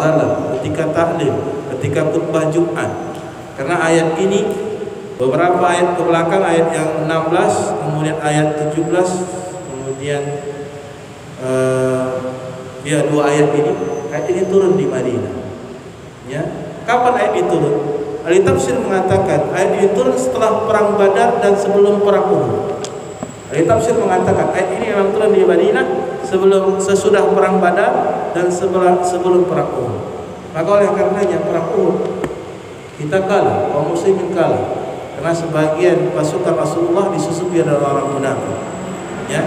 Wasallam ketika taklim, ketika khutbah Jumat. Karena ayat ini beberapa ayat ke belakang, ayat yang 16, kemudian ayat 17, kemudian dua ayat ini turun di Madinah. Ya, kapan ayat ini turun? Ahli tafsir mengatakan ayat ini turun setelah perang Badar dan sebelum perang Uhud. Ahli tafsir mengatakan ayat ini memang turun di Madinah sesudah perang Badar dan sebelum perang Uhud. Maka oleh karenanya perang Uhud kita kalah, kaum muslimin kalah. Karena sebagian pasukan Rasulullah disusupi oleh orang munafik. Ya.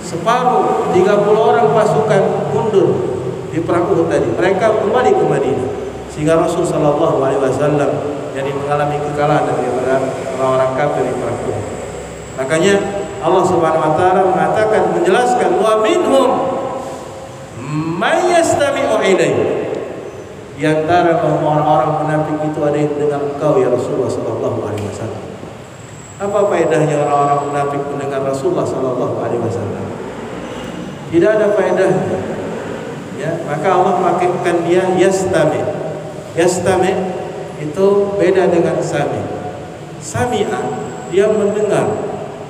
Separuh 30 orang pasukan mundur di perang Uhud tadi. Mereka kembali ke Madinah. Sehingga Rasul sallallahu alaihi wasallam jadi mengalami kekalahan daripada orang-orang kafir di perang Uhud. Makanya Allah Subhanahu wa taala mengatakan, menjelaskan, wa minhum may yastami'u ilaihi. Di antara orang-orang munafik itu ada yang mendengar engkau ya Rasulullah sallallahu alaihi wasallam. Apa faedahnya orang-orang munafik mendengar Rasulullah sallallahu alaihi wasallam? Tidak ada faedahnya. Ya, maka Allah pakaikan dia yastami. Yastami itu beda dengan sami. Sami'a dia mendengar,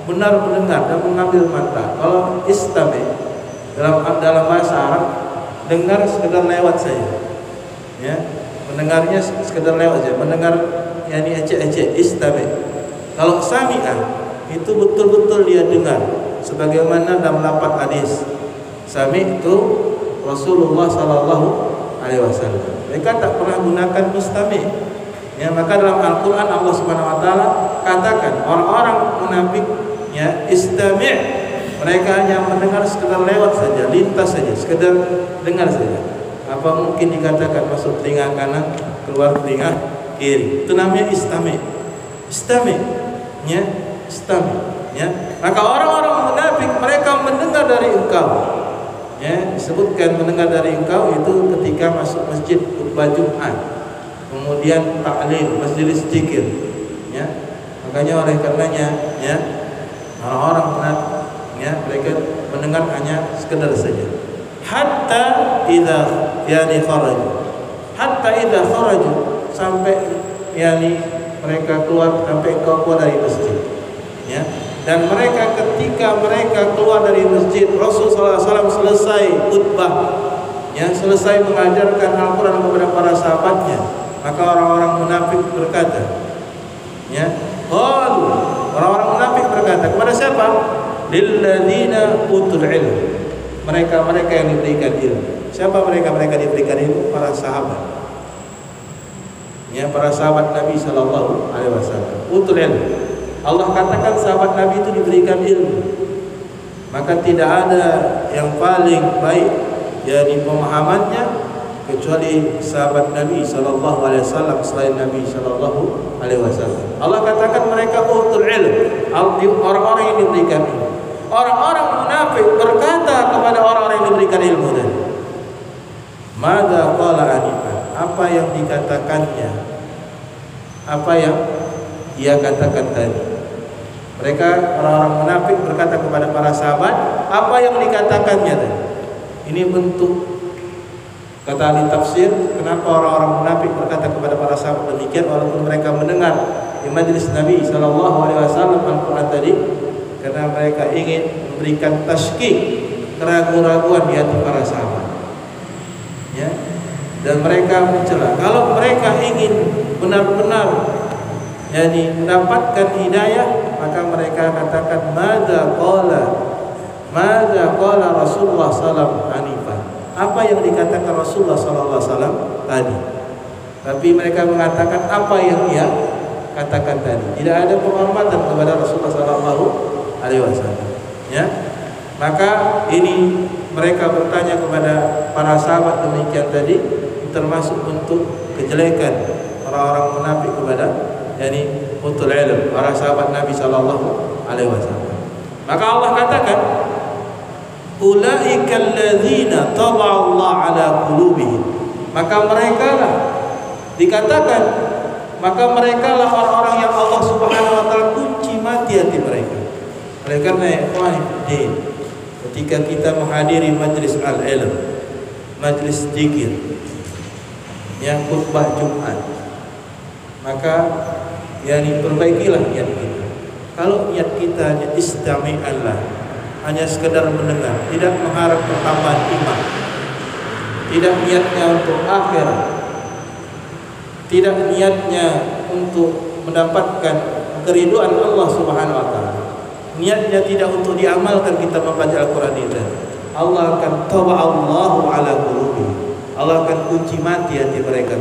benar mendengar dan mengambil mata. Kalau istami dalam bahasa Arab, dengar sekedar lewat saja. Ya, mendengarnya sekedar lewat saja, mendengar yani ecek-ecek, istami. Kalau sami'ah itu betul-betul dia dengar, sebagaimana dalam lafaz hadis sami'tu Rasulullah sallallahu alaihi wasallam. Mereka tak pernah gunakan mustami'. Ya, maka dalam Al-Qur'an Allah Subhanahu wa taala katakan orang-orang munafik ya istami', mereka hanya mendengar sekedar lewat saja, lintas saja, sekedar dengar saja. Apa mungkin dikatakan masuk telinga kanan, keluar telinga kiri? Itu namanya istami'. Istami', ya, istami', ya. Maka orang-orang munafik mereka mendengar dari engkau. Ya, disebutkan mendengar dari engkau itu ketika masuk masjid khutbah Jumat. Kemudian taklim, majelis zikir. Ya. Makanya oleh karenanya ya, orang-orang munafik ya, mereka mendengar hanya sekedar saja. Hatta idza kharaju. Hatta idza kharaju, sampai mereka keluar, sampai kau keluar dari masjid. Ya. Dan mereka ketika mereka keluar dari masjid, Rasulullah SAW selesai khutbah, ya, selesai mengajarkan Al-Quran kepada para sahabatnya, maka orang-orang munafik berkata, ya, orang-orang munafik berkata kepada siapa? Lilladzina utul ilm. Mereka yang diberikan ilmu. Siapa mereka diberikan ilmu? Para sahabat. Ya, para sahabat Nabi sallallahu alaihi wasallam. Utul ilm. Allah katakan sahabat Nabi itu diberikan ilmu. Maka tidak ada yang paling baik dari pemahamannya kecuali sahabat Nabi sallallahu alaihi wasallam selain Nabi sallallahu alaihi wasallam. Allah katakan mereka utul ilm, orang-orang yang diberikan ilmu. Orang-orang munafik berkata kepada orang-orang yang diberikan ilmu tadi, "Madza qala anifan?" Apa yang dikatakannya? Apa yang dia katakan tadi? Mereka orang-orang munafik berkata kepada para sahabat, apa yang dikatakannya tadi? Ini bentuk, kata ahli tafsir, kenapa orang-orang munafik berkata kepada para sahabat demikian walaupun mereka mendengar di majelis Nabi sallallahu alaihi wasallam Al-Qur'an tadi, karena mereka ingin memberikan tasykik, keraguan-raguan di hati para sahabat. Ya. Dan mereka mencela. Kalau mereka ingin benar-benar mendapatkan hidayah, maka mereka katakan madza qala Rasulullah sallallahu alaihi wasallam. Apa yang dikatakan Rasulullah sallallahu alaihi wasallam tadi. Tapi mereka mengatakan apa yang dia katakan tadi. Tidak ada penghormatan kepada Rasulullah sallallahu alaihi wasallam. Ya. Maka ini mereka bertanya kepada para sahabat demikian tadi, termasuk bentuk kejelekan orang-orang munafik kepada utul ilm, para sahabat Nabi sallallahu alaihi wasallam. Maka Allah katakan, ulaika alladzina taba'a Allah ala qulubihim. Maka merekalah dikatakan, maka merekalah orang-orang yang Allah Subhanahu wa taala kunci mati hati mereka. Oleh karena ketika kita menghadiri majlis al-ilm, majlis zikir, yang khutbah Jumat, maka perbaikilah niat kita. Kalau niat kita hanya istami'anlah, hanya sekedar mendengar, tidak mengharap pertambahan iman, tidak niatnya untuk akhirat, tidak niatnya untuk mendapatkan keridhaan Allah Subhanahu wa taala, niatnya tidak untuk diamalkan kita membaca Al-Qur'an itu, Allah akan taba'allahu ala qulubi, Allah akan kunci mati hati mereka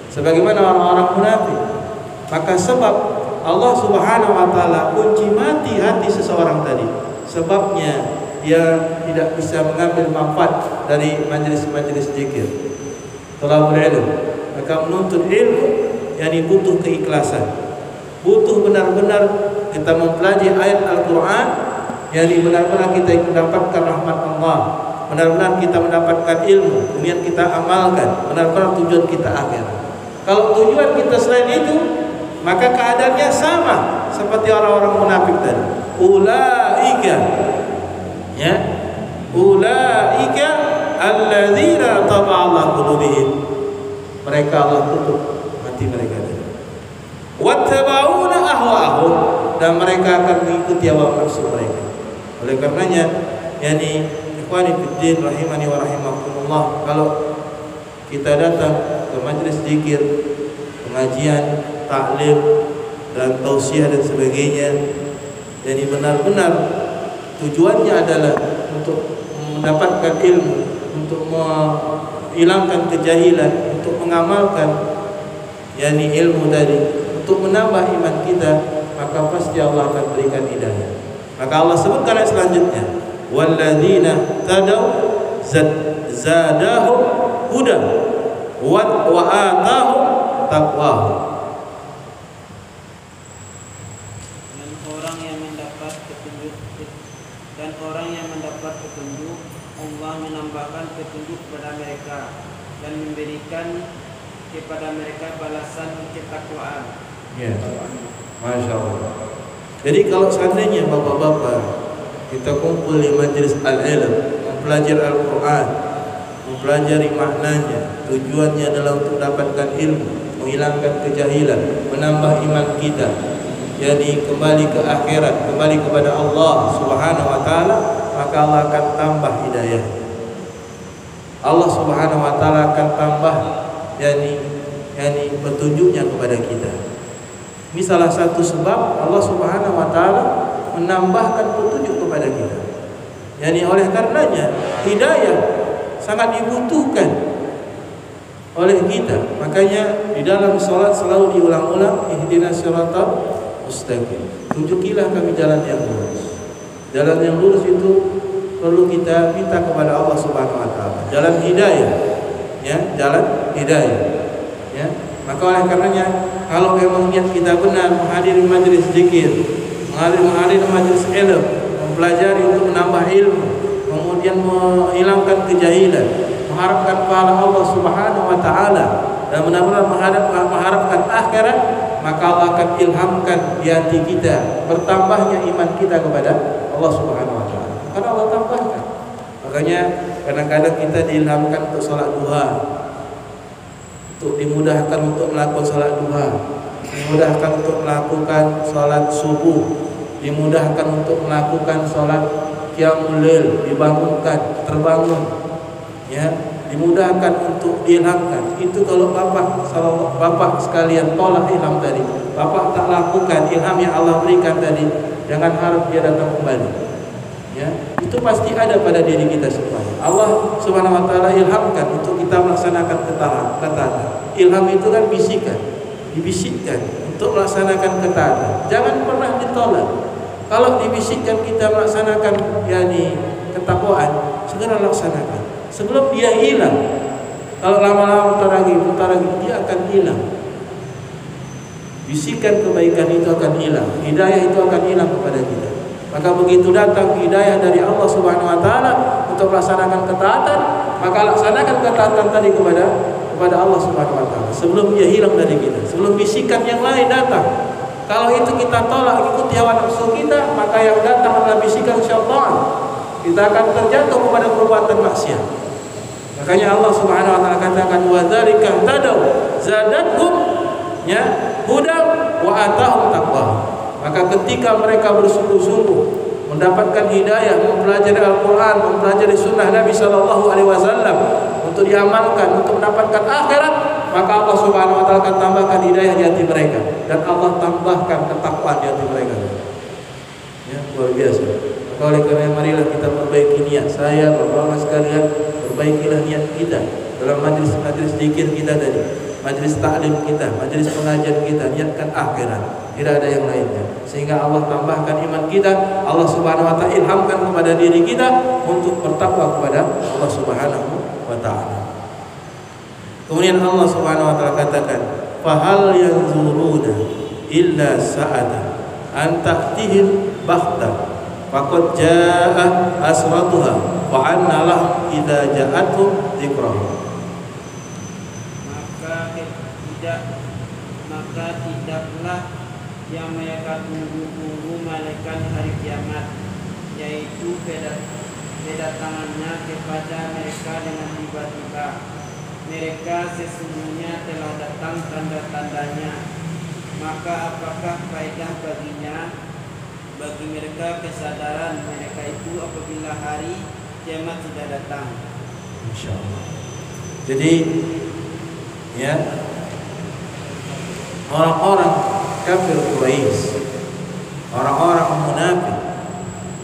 sebagaimana orang-orang munafik. Maka sebab Allah Subhanahu wa taala kunci mati hati seseorang tadi, sebabnya dia tidak bisa mengambil manfaat dari majelis-majelis zikir, thalabul ilm. Maka menuntut ilmu butuh keikhlasan, butuh benar-benar kita mempelajari ayat Al-Quran, benar-benar kita mendapatkan rahmat Allah, benar-benar kita mendapatkan ilmu, kemudian kita amalkan, benar-benar tujuan kita akhirat. Kalau tujuan kita selain itu, maka keadaannya sama seperti orang-orang munafik tadi. Ulaika ulaika alladzina taba'allahu qulubihim, mereka Allah tutup hati mereka tadi. Wattaba'una ahwa'ahum, dan mereka akan mengikuti hawa nafsu mereka. Oleh karenanya, ikhwani fiddin rahimani wa rahimakumullah, kalau kita datang ke majelis zikir, pengajian, taklim dan tausiah dan sebagainya, jadi benar-benar tujuannya adalah untuk mendapatkan ilmu, untuk menghilangkan kejahilan, untuk mengamalkan ilmu tadi, untuk menambah iman kita, maka pasti Allah akan berikan hidayah. Maka Allah sebutkan ayat selanjutnya, walladzina tadaw zadahum hudan wa atahum taqwahum. Dan orang yang mendapat petunjuk, Allah menambahkan petunjuk kepada mereka dan memberikan kepada mereka balasan ketakwaan. Ya, Masya Allah. Jadi kalau seandainya bapak-bapak kita kumpul di majelis al-ilm, mempelajari Al-Quran, mempelajari maknanya, tujuannya adalah untuk mendapatkan ilmu, menghilangkan kejahilan, menambah iman kita, jadi kembali ke akhirat, kembali kepada Allah Subhanahu wa taala, maka Allah akan tambah hidayah. Allah Subhanahu wa taala akan tambah petunjuknya kepada kita. Ini salah satu sebab Allah Subhanahu wa taala menambahkan petunjuk kepada kita. Oleh karenanya hidayah sangat dibutuhkan oleh kita. Makanya di dalam salat selalu diulang-ulang, ihdinas siratal mustaqim, tunjukilah kami jalan yang lurus. Jalan yang lurus itu perlu kita minta kepada Allah Subhanahu wa taala, jalan hidayah, jalan hidayah. Maka oleh karenanya, kalau memang niat kita benar menghadiri majelis zikir, menghadiri majelis ilmu, mempelajari untuk menambah ilmu, kemudian menghilangkan kejahilan, mengharapkan pahala Allah Subhanahu wa taala, dan benar-benar mengharapkan akhirat, maka Allah akan ilhamkan di hati kita bertambahnya iman kita kepada Allah Subhanahu wa taala. Karena Allah tambahkan. Makanya kadang-kadang kita diilhamkan untuk salat duha, untuk dimudahkan untuk melakukan salat duha, dimudahkan untuk melakukan salat subuh, dimudahkan untuk melakukan salat qiyamul lail, dibangunkan, terbangun, dimudahkan untuk diilhamkan. Itu kalau bapak sekalian tolak ilham tadi, bapak tak lakukan ilham yang Allah berikan tadi, jangan harap dia datang kembali. Itu pasti ada pada diri kita semua. Allah Subhanahu wa taala ilhamkan untuk kita melaksanakan ketaatan. Ilham itu kan bisikan, dibisikkan untuk melaksanakan ketaatan. Jangan pernah ditolak. Kalau dibisikkan kita melaksanakan ketakwaan, segera laksanakan sebelum dia hilang. Kalau lama-lama bentar lagi dia akan hilang. Bisikan kebaikan itu akan hilang, hidayah itu akan hilang kepada kita. Maka begitu datang hidayah dari Allah Subhanahu wa taala untuk melaksanakan ketaatan, maka laksanakan ketaatan tadi kepada Allah Subhanahu wa taala sebelum dia hilang dari kita, sebelum bisikan yang lain datang. Kalau itu kita tolak, ikuti hawa nafsu kita, maka yang datang adalah bisikan syaitan. Kita akan terjatuh kepada perbuatan maksiat. Makanya Allah Subhanahu wa taala katakan, "Wa dzalika zadathum ya hudan wa atahum taqwa. Maka ketika mereka bersungguh-sungguh mendapatkan hidayah, mempelajari Al-Quran, mempelajari sunnah Nabi Sallallahu Alaihi Wasallam untuk diamalkan, untuk mendapatkan akhirat, maka Allah Subhanahu Wa Taala akan tambahkan hidayah di hati mereka dan Allah tambahkan ketakwaan di hati mereka. Ya, luar biasa. Maka oleh karena marilah kita perbaiki niat. Saya, bapak-bapak sekalian, perbaikilah niat kita dalam majlis-majlis zikir kita tadi, majlis taklim kita, majlis pengajian kita, niatkan akhirat. Tidak ada yang lainnya. Sehingga Allah tambahkan iman kita. Allah Subhanahu Wa Taala ilhamkan kepada diri kita untuk bertakwa kepada Allah Subhanahu Wa Taala. Kemudian Allah Subhanahu Wa Taala katakan, "Fahal yanzuruna illa sa'ata an ta'tihim baghta faqad jaa'a asratuha wa anna lahum idza ja'atuhum dzikrahum." Maka tidaklah yang mereka tunggu-tunggu malaikat hari kiamat, yaitu kedatangannya kepada mereka dengan tiba-tiba. Mereka sesungguhnya telah datang tanda-tandanya. Maka apakah faedah bagi mereka kesadaran mereka itu apabila hari kiamat sudah datang? Insyaallah. Jadi ya, orang-orang kafir Quraisy, orang-orang munafik,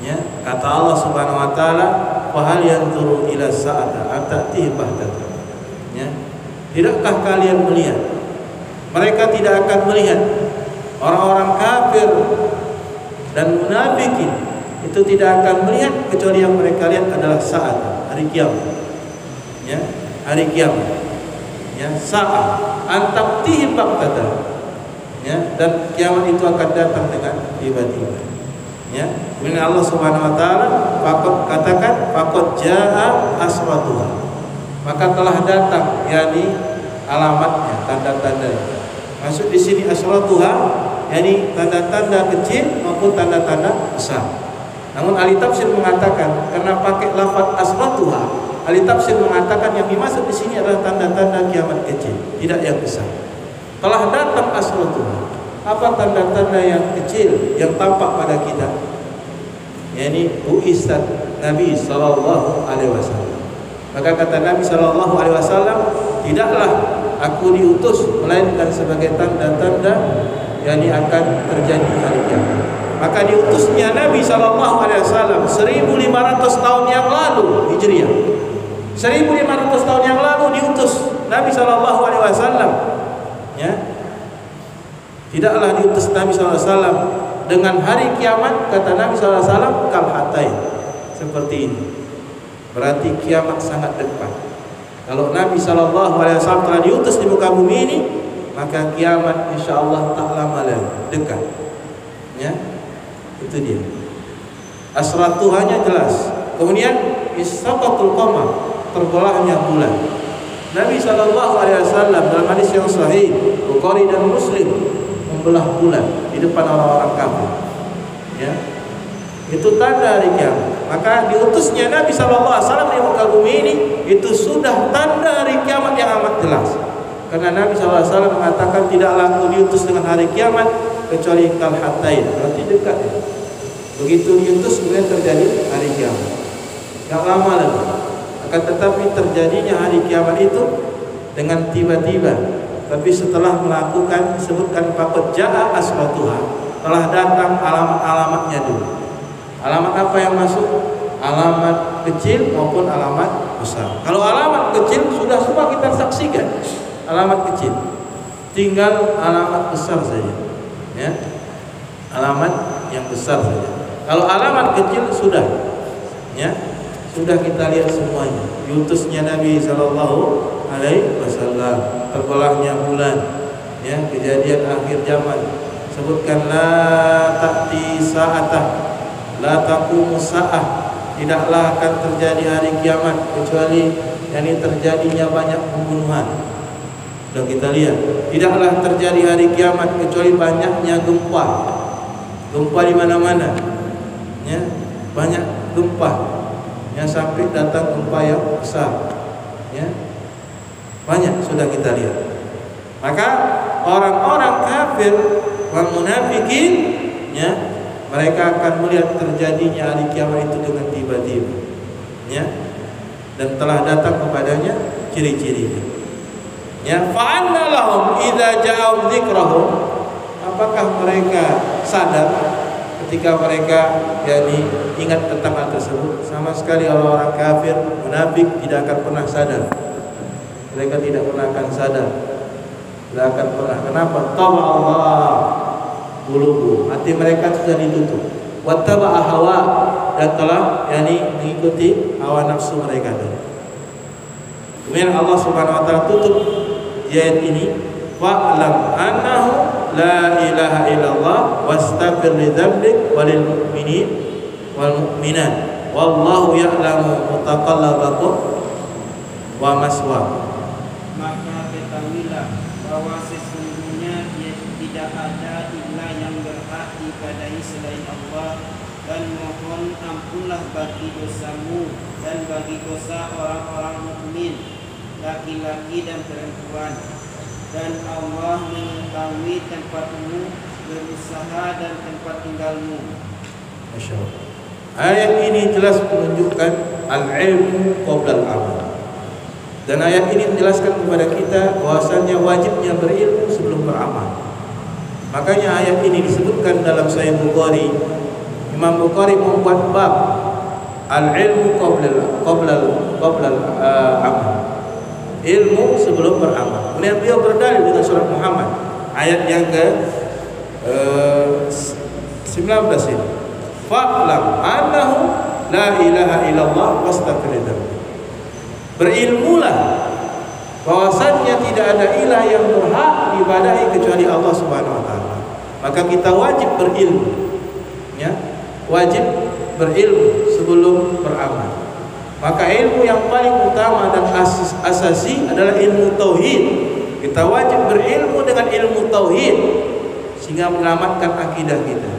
ya, kata Allah Subhanahu Wa Taala, "Wa hal yanzuru ila sa'ata atatihi bahtatan." Ya, tidakkah kalian melihat? Mereka tidak akan melihat. Orang-orang kafir dan munafikin itu tidak akan melihat kecuali yang mereka lihat adalah saat hari kiamat. Ya, hari kiamat. Ya, saat antabtihi bahtatan. Ya, dan kiamat itu akan datang dengan tiba-tiba. Ya, kemudian Allah Subhanahu Wa Taala faqad jaa asratuha. Maka telah datang, yakni alamatnya, tanda-tandanya. Maksud di sini asratuha, yakni tanda-tanda kecil maupun tanda-tanda besar. Namun ahli tafsir mengatakan karena pakai lafaz asratuha, ahli tafsir mengatakan yang dimaksud di sini adalah tanda-tanda kiamat kecil, tidak yang besar. Telah datang asratuha. Apa tanda-tanda yang kecil yang tampak pada kita? Yani bu'isat Nabi sallallahu alaihi wasallam. Maka kata Nabi sallallahu alaihi wasallam, tidaklah aku diutus melainkan sebagai tanda-tanda yang akan terjadi hari kiamat. Maka diutusnya Nabi sallallahu alaihi wasallam 1500 tahun yang lalu Hijriah. 1500 tahun yang lalu diutus Nabi sallallahu alaihi wasallam. Ya, tidaklah diutus Nabi SAW dengan hari kiamat, kata Nabi SAW, kalhatai, seperti ini. Berarti kiamat sangat dekat. Kalau Nabi SAW telah diutus di muka bumi ini, maka kiamat insya Allah tak lama lagi dekat. Ya, itu dia. Asratuhanya jelas. Kemudian isaqatul qamar, terbelahnya bulan. Nabi SAW dalam hadis yang sahih Bukhari dan Muslim membelah bulan di depan orang-orang kafir. Ya, itu tanda hari kiamat. Maka diutusnya Nabi SAW di muka bumi ini itu sudah tanda hari kiamat yang amat jelas. Karena Nabi SAW mengatakan tidaklah aku diutus dengan hari kiamat kecuali kalhatain, berarti dekat. Ya. Begitu diutus kemudian terjadi hari kiamat. Tidak lama lagi. Akan tetapi terjadinya hari kiamat itu dengan tiba-tiba. Tapi setelah melakukan disebutkan faqad jaa asratuha, telah datang alamat-alamatnya dulu. Alamat apa yang masuk? Alamat kecil maupun alamat besar. Kalau alamat kecil sudah semua kita saksikan. Alamat kecil. Tinggal alamat besar saja. Ya. Alamat yang besar saja. Kalau alamat kecil sudah. Ya. Sudah kita lihat semuanya. Diutusnya Nabi sallallahu alaihi wasallam, terbelahnya bulan, ya, kejadian akhir zaman. Sebutkan la ta'ti sa'atah, la taqumu sa'ah, tidaklah akan terjadi hari kiamat kecuali yakni terjadinya banyak pembunuhan. Sudah kita lihat, tidaklah terjadi hari kiamat kecuali banyaknya gempa. Gempa di mana-mana. Ya, banyak gempa. Yang sampai datang gempa yang besar, ya, banyak sudah kita lihat. Maka orang-orang kafir wal munafikin, ya, mereka akan melihat terjadinya hari kiamat itu dengan tiba-tiba, ya, dan telah datang kepadanya ciri-cirinya. Ya, fa'anna lahum idza ja'ahum dzikrahum, apakah mereka sadar ketika mereka ingat tentang hal tersebut? Sama sekali orang-orang kafir munafik tidak akan pernah sadar. Mereka tidak pernah akan sadar. Tidak akan pernah. Kenapa? Taba Allah qulubuhum, hati mereka sudah ditutup. Wattaba'a hawa, dan telah mengikuti hawa nafsu mereka tadi. Kemudian Allah Subhanahu wa taala tutup ayat ini, wa'lam annahu la ilaha illallah wastaghfir li dzambik walil mu'minin wal mu'minat wallahu ya'lamu mutaqallabakum wa maswaakum. Maka ketahuilah bahwa sesungguhnya tidak ada ilah yang berhak diibadahi selain Allah, dan mohon ampunlah bagi dosamu dan bagi dosa orang-orang mukmin, laki-laki dan perempuan, dan Allah mengetahui tempatmu berusaha dan tempat tinggalmu. Masya Allah. Ayat ini jelas menunjukkan al-ilmu qabla al-amal. Dan ayat ini menjelaskan kepada kita bahwasannya wajibnya berilmu sebelum beramal. Makanya ayat ini disebutkan dalam Sahih Bukhari. Imam Bukhari membuat bab al-ilmu qabla al-amal. Ilmu sebelum beramal. Kemudian beliau berdalil dengan surat Muhammad ayat yang ke 19 ini. Fa'lam annahu la ilaha illallah wastaghfir dzambik. Berilmulah bahwasannya tidak ada ilah yang berhak diibadahi kecuali Allah Subhanahu wa taala. Maka kita wajib berilmu. Ya, wajib berilmu sebelum beramal. Maka ilmu yang paling utama dan asasi adalah ilmu tauhid. Kita wajib berilmu dengan ilmu tauhid sehingga menyelamatkan akidah kita.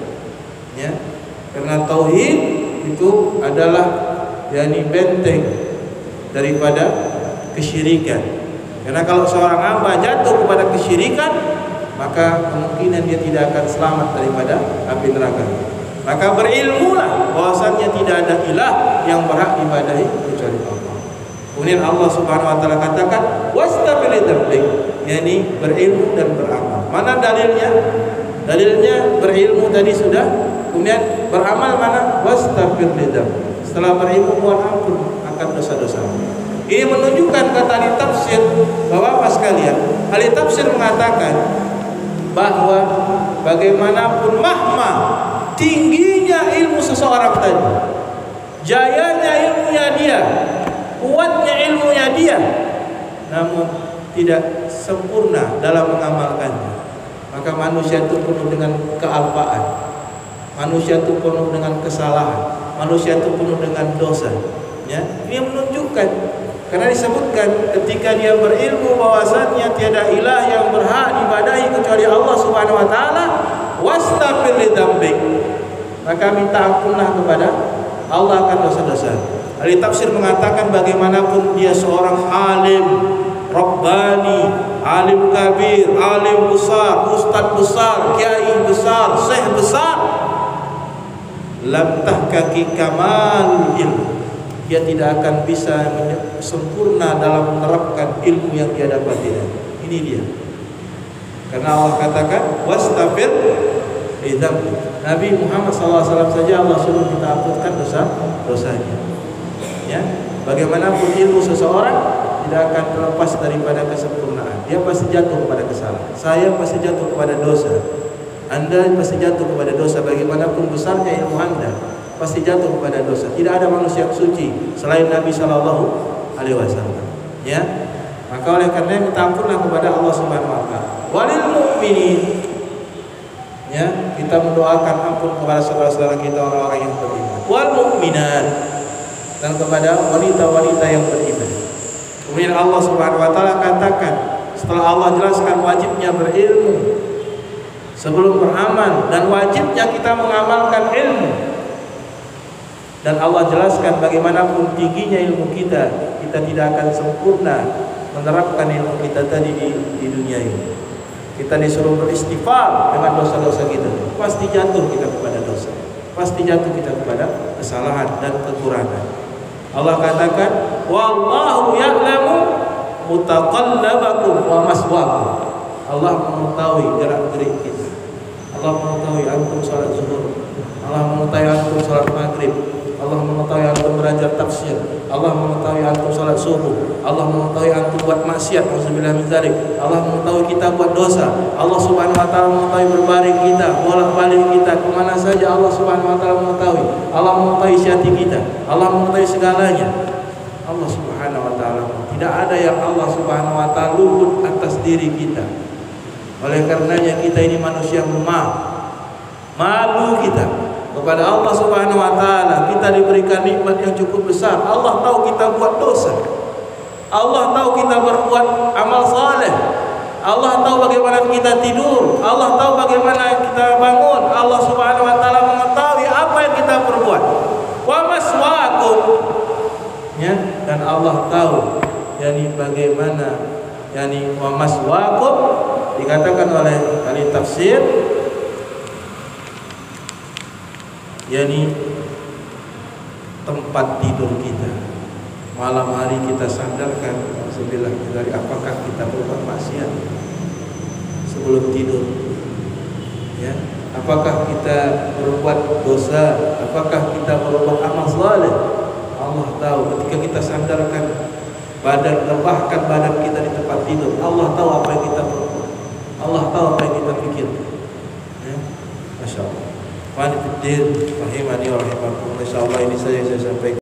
Ya. Karena tauhid itu adalah benteng daripada kesyirikan. Karena kalau seorang hamba jatuh kepada kesyirikan, maka kemungkinan dia tidak akan selamat daripada api neraka. Maka berilmulah bahwasannya tidak ada ilah yang berhak ibadahi kecuali Allah. Kemudian Allah Subhanahu wa taala katakan wastaghfir dzambik, yakni berilmu dan beramal. Mana dalilnya? Dalilnya berilmu tadi sudah, kemudian beramal mana? Wastaghfir dzambik. Setelah berilmu mohon ampun akan dosa-dosa. Ini menunjukkan kata ahli tafsir bahwa apa sekalian, ahli tafsir mengatakan bahwa bagaimanapun mahma tingginya ilmu seseorang tadi, jayanya ilmunya dia, kuatnya ilmunya dia, namun tidak sempurna dalam mengamalkannya, maka manusia itu penuh dengan kealpaan, manusia itu penuh dengan kesalahan, manusia itu penuh dengan dosa. Ya, ini menunjukkan karena disebutkan ketika dia berilmu bahwasannya tiada ilah yang berhak diibadahi kecuali Allah Subhanahu wa taala, wastaghfir dzambik, maka minta ampunlah kepada Allah akan dosa-dosa. Ahli tafsir mengatakan bagaimanapun dia seorang alim rabbani, alim kabir, alim besar, ustaz besar, kiai besar, syekh besar, lam tahkaki kamal ilmu, dia tidak akan bisa sempurna dalam menerapkan ilmu yang dia dapati. Ini dia. Karena Allah katakan wastaghfir lidzambik. Nabi Muhammad SAW saja Allah suruh kita ampunkan dosa-dosanya. Ya, bagaimanapun ilmu seseorang tidak akan terlepas daripada kesempurnaan. Dia pasti jatuh kepada kesalahan. Saya pasti jatuh kepada dosa. Anda pasti jatuh kepada dosa. Bagaimanapun besarnya ilmu Anda, pasti jatuh kepada dosa. Tidak ada manusia yang suci selain Nabi Shallallahu Alaihi Wasallam. Ya, maka oleh karena minta ampunlah kepada Allah Subhanahu Wa Taala. Walil mu'minin, ya, kita mendoakan ampun kepada saudara-saudara kita orang-orang yang beriman. Wal mu'minat, dan kepada wanita-wanita yang beriman. Kemudian Allah Subhanahu Wa Taala katakan setelah Allah jelaskan wajibnya berilmu sebelum beramal dan wajibnya kita mengamalkan ilmu. Dan Allah jelaskan bagaimanapun tingginya ilmu kita, kita tidak akan sempurna menerapkan ilmu kita tadi di dunia ini. Kita disuruh beristighfar dengan dosa-dosa kita. Pasti jatuh kita kepada dosa. Pasti jatuh kita kepada kesalahan dan kekurangan. Allah katakan, wallahu ya'lamu mutaqallabakum wa maswaakum. Allah mengetahui gerak-gerik kita. Allah mengetahui antum salat zuhur. Allah mengetahui antum salat maghrib. Allah mengetahui antum belajar tafsir. Allah mengetahui antum salat subuh. Allah mengetahui antum buat maksiat. Auzubillah min dzalik. Allah mengetahui kita buat dosa. Allah Subhanahu wa taala mengetahui berbaring kita, bolak-balik kita kemana saja. Allah Subhanahu wa taala mengetahui. Allah mengetahui isi hati kita. Allah mengetahui segalanya. Allah Subhanahu wa taala, tidak ada yang Allah Subhanahu wa taala luput atas diri kita. Oleh karenanya kita ini manusia malu kita kepada Allah Subhanahu wa taala. Kita diberikan nikmat yang cukup besar. Allah tahu kita buat dosa. Allah tahu kita berbuat amal saleh. Allah tahu bagaimana kita tidur. Allah tahu bagaimana kita bangun. Allah Subhanahu wa taala mengetahui apa yang kita perbuat. Wa maswaakum, ya, dan Allah tahu bagaimana wa maswaakum dikatakan oleh ahli tafsir, tempat tidur kita. Malam hari kita sandarkan sebelah dari apakah kita berbuat maksiat sebelum tidur, ya, apakah kita berbuat dosa, apakah kita berbuat amal saleh. Allah tahu. Ketika kita sandarkan bahkan badan kita di tempat tidur, Allah tahu apa yang kita berbuat. Allah tahu apa yang kita pikirkan, ya. Masya Allah. Rahimani wa rahimakumullah. Insyaallah ini saja yang saya sampaikan.